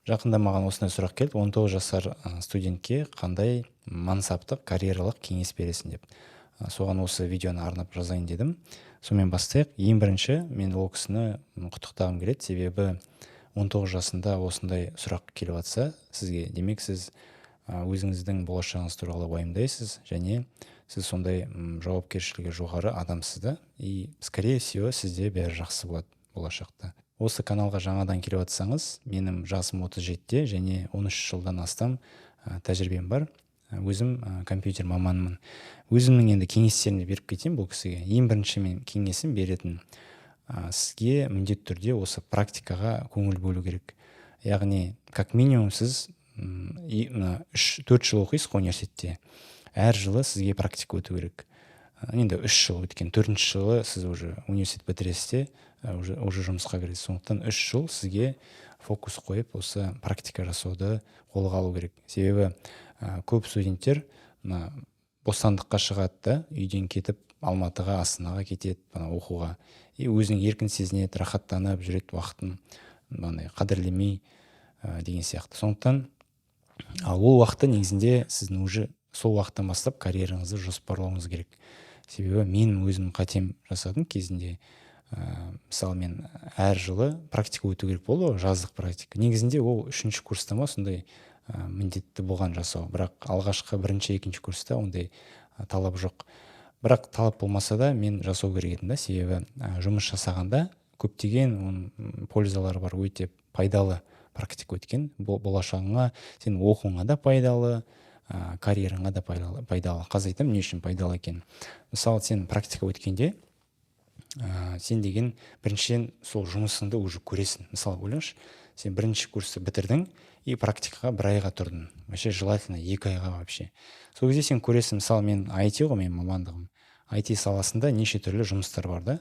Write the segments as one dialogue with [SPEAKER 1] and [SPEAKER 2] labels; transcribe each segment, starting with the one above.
[SPEAKER 1] Жақында маған осындай сұрақ келді: 19 жасар студентке қандай мансаптық карьералық кеңес бересің деп. Соған осы видеоны арнап жазайын дедім. Сонымен бастайық. Ең бірінші мен ол кісіні құттықтағым келеді, себебі 19 жасында осындай сұрақ келіп жатса сізге, демек сіз өзіңіздің болашағыңыз туралы уайымдайсыз, және сіз сондай жауапкершілігі жоғары адамсыз да, и скорее всего сізде бәрі жақсы болады болашақта. Осы каналға жаңадан келіп жатсаңыз, менің жасым 37-те және 13 жылдан астам тәжірибем бар. Өзім компьютер маманымын. Өзімнің енді кеңестерімді беріп кетейін бұл кісіге. Ең бірінші мен кеңесім беретін, сізге міндетті түрде осы практикаға көңіл бөлу керек. Яғни, как минимум сіз 3-4 жыл оқисыз университетте. Әр жылы сізге практика өту керек. Енді 3 жыл өткен, 4-ші жылы сіз уже университет бітіресіз де, уже жұмысқа кіресіз. Сондықтан 3 жыл сізге фокус қойып, осы практика жасауды қолға алу керек. Себебі көп студенттер бостандыққа шығады да, үйден кетіп Алматыға, Астанаға кетеді оқуға. И өзінің еркін сезінеді, рахаттанып жүреді, уақытын қадірлемей деген сияқты. Сондықтан ол уақытта негізінде сіздің уже сол уақыттан бастап карьераңызды жоспарлауыңыз керек. Себебі мен өзім қатем жасадым кезінде. Мысалы, мен әр жылы практика өту керек болды, жаздық практика. Негізінде ол 3-ші курста ма сондай міндетті болған жасау. Бірақ алғашқы 1-2 курста ондай талап жоқ. Бірақ талап болмаса да мен жасау керек едім да, себебі жұмыс жасағанда көптеген пользалары бар, өте пайдалы практика өткен. Болашағыңа, сен оқуыңа да пайдалы, карьераңа да пайдалы. Қазір айтамын не үшін пайдалы екен. Мысалы, сен практика өткенде сен деген біріншіден сол жұмысыңды уже көресің. Мысалы, ойлаңызшы, сен 1-ші курсты бітірдің и практикаға 1 айға тұрдың. Вообще желательно 2 айға вообще. Сол кезде сен көресің. Мысалы, мен IT ғой, менің мамандығым. IT саласында неше түрлі жұмыстар бар да.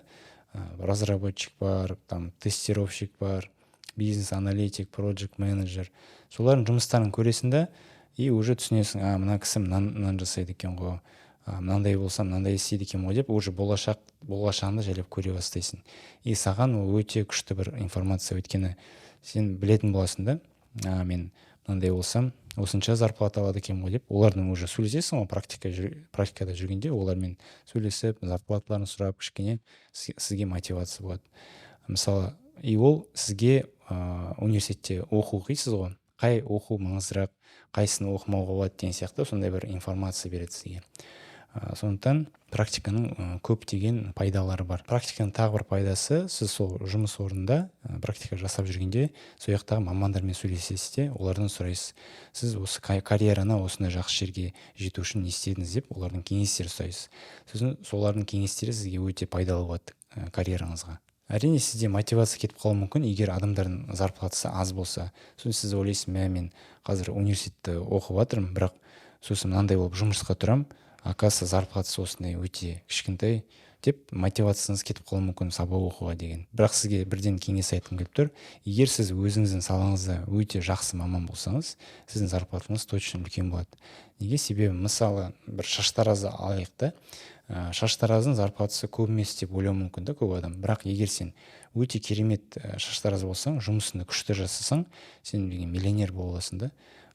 [SPEAKER 1] Разработчик бар, тестировщик бар, бизнес-аналитик, проект менеджер. Солардың жұмыстарын көресің да, и уже түсінесің, мына кісі мынаны жасайды екен ғой, мынандай болса мынандай істейді екен ғой деп, уже болашағында жайлап көре бастайсың. И саған ол өте күшті бір информация, өйткені сен білетін боласың да, мен мынандай болсам осынша зарплата алады екен ғой деп, олардың уже сөйлесесің ғой, практикада жүргенде олармен сөйлесіп, зарплаталарын сұрап, кішкене сізге мотивация болады. Мысалы, и ол сізге университетте оқу оқисыз ғой, қай оқу маңыздырақ, қайсыны оқымауға болады деген сияқты сондай бір информация береді сізге. Сондықтан практиканың көптеген пайдалары бар. Практиканың тағы бір пайдасы, сіз сол жұмыс орнында практика жасап жүргенде сол жақтағы мамандармен сөйлесесіз де, олардан сұрайсыз. Сіз осы карьераны осындай жақсы жерге жету үшін не істедіңіз деп, олардың кеңестері сұрайсыз. Солардың кеңестері сізге өте пайдалы болады карьераңызға. Әрине, сізде мотивация кетіп қалуы мүмкін, егер адамдардың зарплатасы аз болса. Сіз ойлайсыз, мен қазір университетті оқып жатырмын, бірақ сосын мынандай болып жұмысқа тұрам, оказывается, зарплатасы осындай өте кішкентай деп мотивацияңыз кетіп қалуы мүмкін сабақ оқуға деген. Бірақ сізге бірден кеңес айтқым келіп тұр. Егер сіз өзіңіздің салаңызда өте жақсы маман болсаңыз, сіздің зарплатаңыз точно үлкен болады. Неге? Себебі, мысалы, бір шаштаразды алайық та, шаштараздың зарплатасы көп емес деп ойлауы мүмкін да көп адам. Бірақ егер сен өте керемет шаштараз болсаң, жұмысыңды күшті жасасаң, сен миллионер боласың да.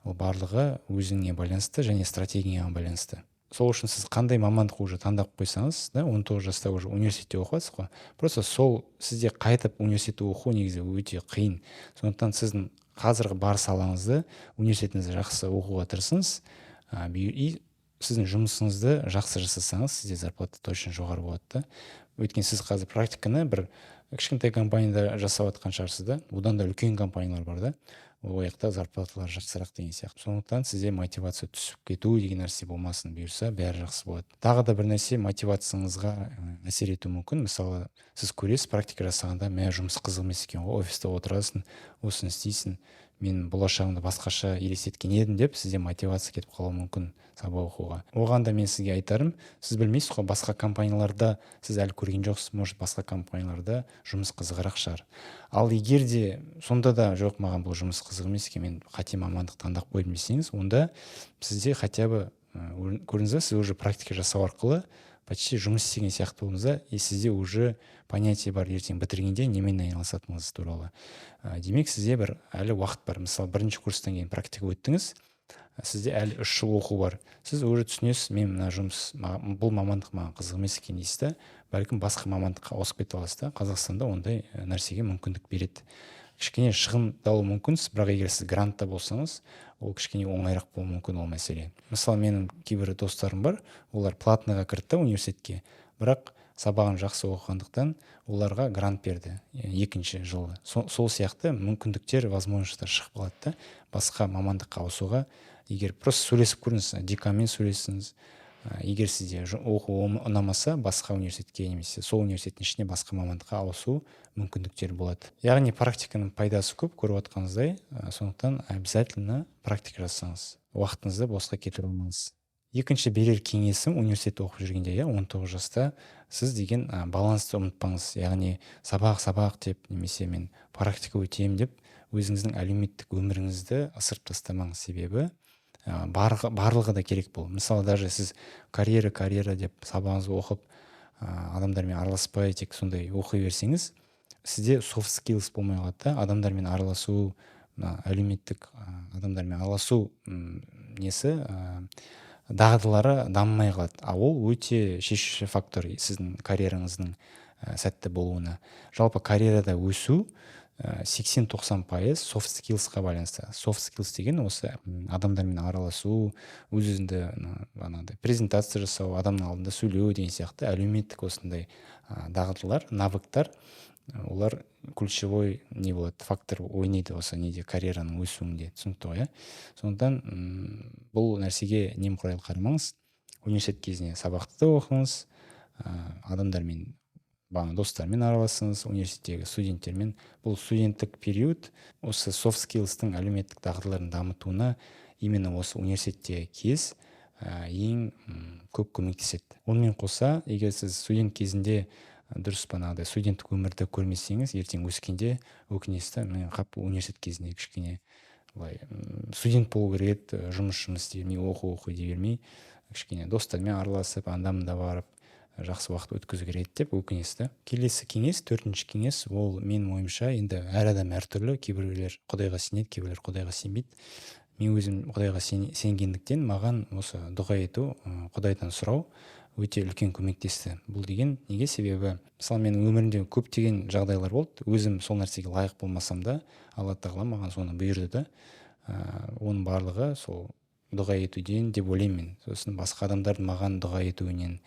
[SPEAKER 1] Ол барлығы өзіңе байланысты және стратегияға байланысты. Сол үшін сіз қандай мамандық уже таңдап қойсаңыз, 19 жаста уже университетте оқыватсыз ғой. Просто сол сізде қайтып университетте оқу негізі өте қиын. Сондықтан сіздің қазіргі бар салаңызды, университетіңізді жақсы оқуға тырысыңыз, и сіздің жұмысыңызды жақсы жасасаңыз, сізде зарплата точно жоғары болады да. Өйткені сіз қазір практиканы бір кішкентай компанияда жасап жатқан шығарсыз да, одан да үлкен компаниялар бар да. Ол жақта зарплаталар жақсырақ деген сияқты. Сондықтан сізде мотивация түсіп кету деген нәрсе болмасын, бұйырса бәрі жақсы болады. Тағы да бір нәрсе мотивацияңызға әсер етуі мүмкін. Мысалы, сіз көресіз, практика жасағанда жұмыс қызық емес екен ғой, офиста отырасың, осыны істейсің, мен болашағымды басқаша елестеткен едім деп, сізде мотивация кетіп қалуы мүмкін сабақ оқуға. Оған да мен сізге айтарым, сіз білмейсіз ғой, басқа компанияларда сіз әлі көрген жоқсыз, может басқа компанияларда жұмыс қызығырақ шығар. Ал егер де сонда да жоқ, маған бұл жұмыс қызық емес екен, мен қате мамандық таңдап қойдым десеңіз, онда сізде хотя бы көрдіңіз бе, сіз уже практика жасау арқылы почти жұмыс істеген сияқты болдыңыз да, и сізде уже понятие бар ертең бітіргенде немен айналысатыныңыз туралы. Демек сізде бір әлі уақыт бар. Мысалы бірінші курстан кейін практика өттіңіз, сізде әлі 3 жыл оқу бар. Сіз уже түсінесіз, мен мына бұл мамандық маған қызық емес екен дейсіз да, бәлкім басқа мамандыққа ауысып кете аласыз да. Қазақстанда ондай нәрсеге мүмкіндік береді. Кішкене шығындалуы мүмкін, бірақ егер сіз грантта болсаңыз, ол кішкене оңайырақ болуы мүмкін ол мәселе. Мысалы, менің кейбір достарым бар, олар платныйға кірді университетке, бірақ сабағын жақсы оқығандықтан оларға грант берді екінші жылы. Сол сияқты мүмкіндіктер, возможностьтар шығып қалады да, басқа мамандыққа ауысуға. Егер просто сөйлесіп көріңіз, деканмен сөйлесіңіз, егер сізде оқу ұнамаса, басқа университетке немесе сол университеттің ішіне басқа мамандыққа ауысу мүмкіндіктер болады. Яғни практиканың пайдасы көп, көріп отқаныңыздай, сондықтан обязательно практика жасаңыз, уақытыңызды босқа кетіре алмаңыз. Екінші берер кеңесім университетте оқып жүргенде, 19 жаста сіз деген балансты ұмытпаңыз. Яғни сабақ деп немесе мен практика өтемін деп өзіңіздің әлеуметтік өміріңізді ысырып тастамаңыз. Себебі барлығы да керек бұл. Мысалы, даже сіз карьера деп сабағыңызды оқып, адамдармен араласпай тек сондай оқи берсеңіз, сізде soft skills болмай қалады да, адамдармен араласу, әлеуметтік адамдармен араласу несі дағдылары дамымай қалады. Ол өте шешуші фактор сіздің карьераңыздың сәтті болуына. Жалпы карьерада өсу 80-90% soft skillsқа байланысты. Soft skills деген осы адамдармен араласу, өз-өзіңді презентация жасау, адамның алдында сөйлеу деген сияқты әлеуметтік осындай дағдылар, навыктар, олар ключевой не болады, фактор ойнайды осы неде, карьераның өсуінде. Түсінікті ғой, сондықтан бұл нәрсеге немқұрайлы қарамаңыз. Университет кезінде сабақты оқыңыз, адамдармен достармен араласыңыз, университеттегі студенттермен. Бұл студенттік период осы soft skills'тың әлеуметтік дағдыларын дамытуына именно осы университетте ең көп көмектеседі. Онымен қоса, егер сіз студент кезінде дұрыс студенттік өмірді көрмесеңіз, ертең өскенде өкінесіз, мен университет кезінде кішкене студент болу керек еді, жұмыс істемей, оқу дей бермей, кішкене достармен араласып, анда-мында барып жақсы уақыт өткізу керек деп өкінесіз. Келесі кеңес, 4-ші кеңес, ол менің ойымша, енді әр адам әртүрлі, кейбіреулер Құдайға сенеді, кейбіреулер Құдайға сенбейді. Мен өзім Құдайға сенгендіктен маған осы дұға ету, Құдайдан сұрау өте үлкен көмектесті. Бұл деген неге? Себебі, мысалы, менің өмірімде көптеген жағдайлар болды. Өзім сол нәрсеге лайық болмасам да, Алла тағала маған соны бұйырды да, оның барлығы сол дұға етуден деп ойлаймын. Сосын басқа адамдардың маған дұға етуінен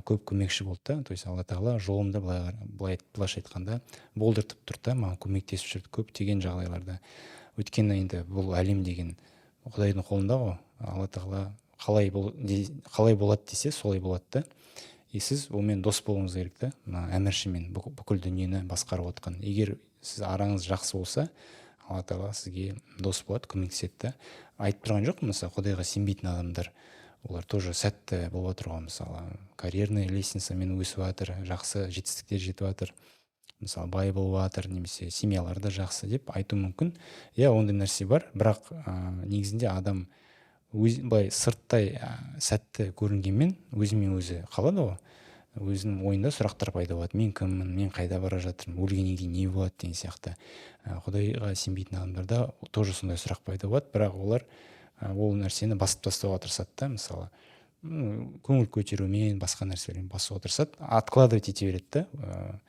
[SPEAKER 1] көп көмекші болды да. То есть Алла тағала жолымды былайша айтқанда болдыртып тұрды да, маған көмектесіп жүрді көптеген жағдайларда. Өйткені енді бұл әлем деген Құдайдың қолында ғой. Алла тағала қалай болады десе, солай болады да. И сіз онымен дос болуыңыз керек та, әміршімен бүкіл дүниені басқарып отқан. Егер сіз араңыз жақсы болса, Алла тағала сізге дос болады, көмектеседі. Айтып тұрған жоқ, мысалы, Құдайға сенбейтін адамдар, олар тоже сәтті болып отыр ғой. Мысалы, карьерный лестницамен өсіп жатыр, жақсы жетістіктер жетіп жатыр, мысалы, бай болып жатыр, немесе семьялары да жақсы деп айту мүмкін. Ондай нәрсе бар, бірақ негізінде адам былай сырттай сәтті көрінгенмен өзімен өзі қалады ғой. Өзінің ойында сұрақтар пайда болады. Мен кіммін, мен қайда бара жатырмын, өлгеннен кейін не болады деген сияқты. Құдайға сенбейтін адамдарда тоже сондай сұрақ пайда болады, бірақ олар ол нәрсені басып тастауға тырысады да. Мысалы, көңіл көтерумен, басқа нәрселермен басуға тырысады, откладывать ете береді да,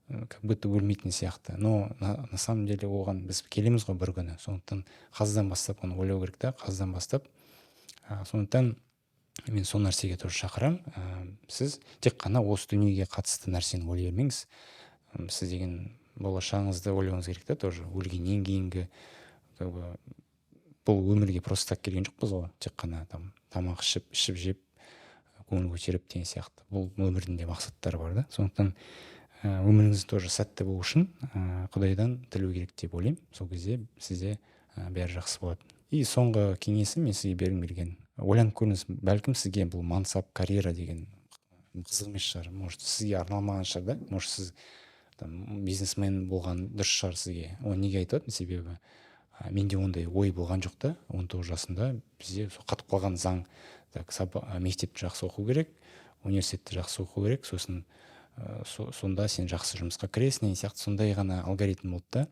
[SPEAKER 1] как будто өлмейтін сияқты. Но на самом деле оған біз келеміз ғой бір күні. Сондықтан қазірден бастап оны ойлау керек та, қазірден бастап. Сондықтан мен сол нәрсеге тоже шақырам. Сіз тек қана осы дүниеге қатысты нәрсені ойлай бермеңіз. Сіз деген болашағыңызды ойлауыңыз керек та, тоже өлгеннен кейінгі, бұл өмірге просто так келген жоқпыз ғой, тек қана тамақ ішіп жеп, көңіл көтеріп деген сияқты. Бұл өмірдің де мақсаттары бар да. Сондықтан өміріңіз тоже сәтті болу үшін Құдайдан тілеу керек деп ойлаймын. Сол кезде сізде бәрі жақсы болады. И соңғы кеңесім мен сізге бергім келген. Ойланып көріңіз, бәлкім сізге бұл мансап, карьера деген қызық емес шығар, может сізге арналмаған шығар да, может сіз бизнесмен болған дұрыс шығар сізге. Оны неге айтып отырмын? Себебі менде ондай ой болған жоқ та. 19 жасында бізде қатып қалған заң, мектепті жақсы оқу керек, университетті жақсы оқу керек, сосын сонда сен жақсы жұмысқа кіресің деген сияқты сондай ғана алгоритм болды да.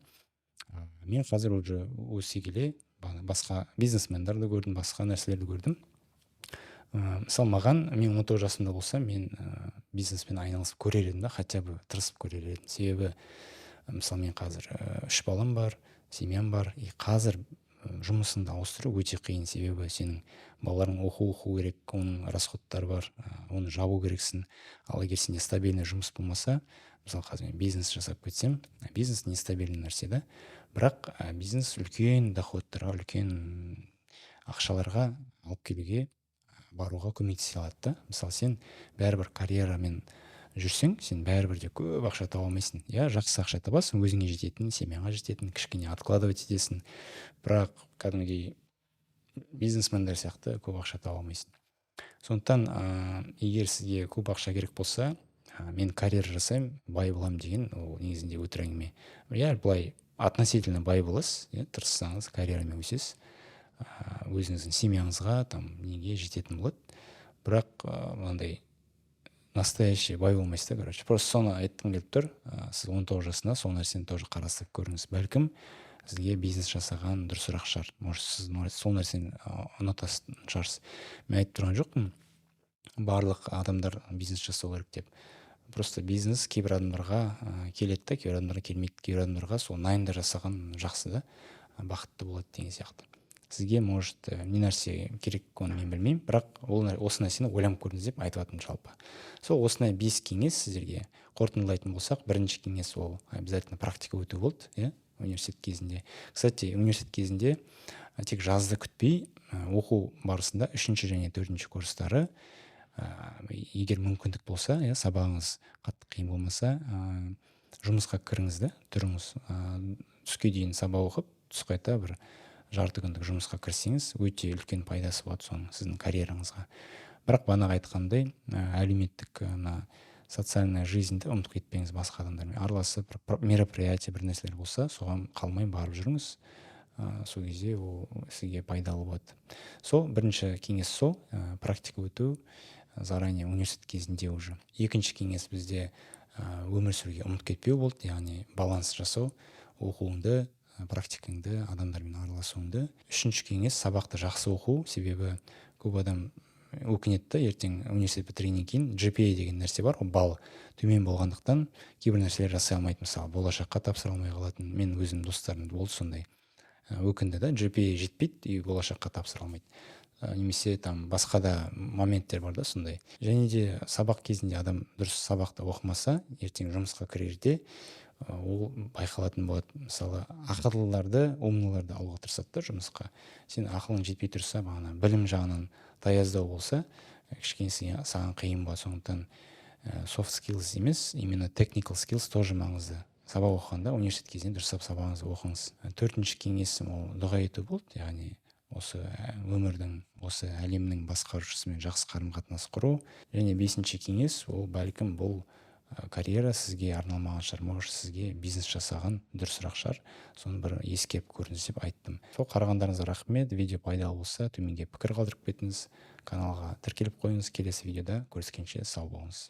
[SPEAKER 1] Мен қазір уже өсе келе басқа бизнесмендерді көрдім, басқа нәрселерді көрдім. Мысалы маған, мен 19 жасымда болсам, мен бизнеспен айналысып көрер едім да, хотя бы тырысып көрер едім. Себебі мысалы мен қазір 3 балам бар, семьям бар, и қазір жұмысыңды ауыстыру өте қиын. Себебі сенің балаларың оқу керек, оның расходтары бар, оны жабу керексің. Ал егер сенде стабильный жұмыс болмаса, мысалы қазір мен бизнес жасап кетсем, бизнес нестабильный нәрсе да, бірақ бизнес үлкен доходтарға, үлкен ақшаларға алып келуге, баруға көмектесе алады да. Мысалы сен бәрібір карьерамен жүрсең, сен бәрібір де көп ақша таба алмайсың. Жақсы ақша табасың, өзіңе жететін, семьяңа жететін, кішкене откладывать етесің, бірақ кәдімгідей бизнесмендер сияқты көп ақша таба алмайсың. Сондықтан егер сізге көп ақша керек болса, мен карьера жасаймын, бай боламын деген, ол негізінде өтірік әңгіме. Былай относительно бай боласыз, тырыссаңыз карьерамен өсесіз, өзіңіздің семьяңызға неге жететін болады. Бірақ мынандай настоящий бай болмайсыз да, просто соны айтқым келіп тұр. Сіз 19 жасында сол нәрсені тоже қарастырып көріңіз. Бәлкім сізге бизнес жасаған дұрысырақ шығар. Может, сіз сол нәрсені ұнататын шығарсыз. Мен айтып тұрған жоқпын барлық адамдар бизнес жасау керек деп. Просто бизнес кейбір адамдарға келеді да, кейбір адамдарға келмейді. Кейбір адамдарға сол найнда жасаған жақсы да, бақытты болады деген сияқты. Сізге может не нәрсе керек, оны мен білмеймін, бірақ осы нәрсені ойланып көріңіз деп айтып жатырмын жалпы. Сол осындай 5 кеңес сіздерге қорытындылайтын болсақ, бірінші кеңес ол обязательно практика өту болды, университет кезінде. Кстати, университет кезінде тек жазды күтпей, оқу барысында 3-ші және 4-ші курстары, егер мүмкіндік болса, сабағыңыз қатты қиын болмаса, жұмысқа кіріңіз да, тұрыңыз, түске дейін сабақ оқып, түс қайта бір жарты күндік жұмысқа кірсеңіз, өте үлкен пайдасы болады соның сіздің карьераңызға. Бірақ бағанағы айтқандай, әлеуметтік социальная жизньді ұмытып кетпеңіз, басқа адамдармен араласып, мероприятие бір нәрселер болса, соған қалмай барып жүріңіз. Сол кезде ол сізге пайдалы болады. Сол бірінші кеңес сол, практика өту заранее университет кезінде уже. Екінші кеңес бізде өмір сүруге ұмытып кетпеу болды, яғни баланс жасау, оқуыңды, практикаңды, адамдармен араласуыңды. Үшінші кеңес сабақты жақсы оқу, себебі көп адам өкінеді да, ертең университет бітіргеннен кейін GPA деген нәрсе бар, ол балл төмен болғандықтан кейбір нәрселер жасай алмайды. Мысалы болашаққа тапсыра алмай қалатын, мен өзім достарым болды сондай, өкінді да, GPA жетпейді и болашаққа тапсыра алмайды. Немесе басқа да моменттер бар да сондай. Және де сабақ кезінде адам дұрыс сабақты оқымаса, ертең жұмысқа кірерде ол байқалатын болады. Мысалы ақылдыларды, умныйларды алуға тырысады да жұмысқа. Сен ақылың жетпей тұрса, бағана білім жағынан таяздау болса, кішкене саған қиын болады. Сондықтан soft skills емес, именно technical skills тоже маңызды. Сабақ оқығанда университет кезінде дұрыстап сабағыңызды оқыңыз. Төртінші кеңесім ол дұға ету болды, яғни осы өмірдің, осы әлемнің басқарушысымен жақсы қарым-қатынас құру. Және бесінші кеңес ол бәлкім бұл карьера сізге арналмаған шығар, может сізге бизнес жасаған дұрысырақ шығар, соны бір ескеріп көріңіз деп айттым. Сол қарағандарыңызға рахмет. Видео пайдалы болса төменге пікір қалдырып кетіңіз, каналға тіркеліп қойыңыз. Келесі видеода көріскенше сау болыңыз.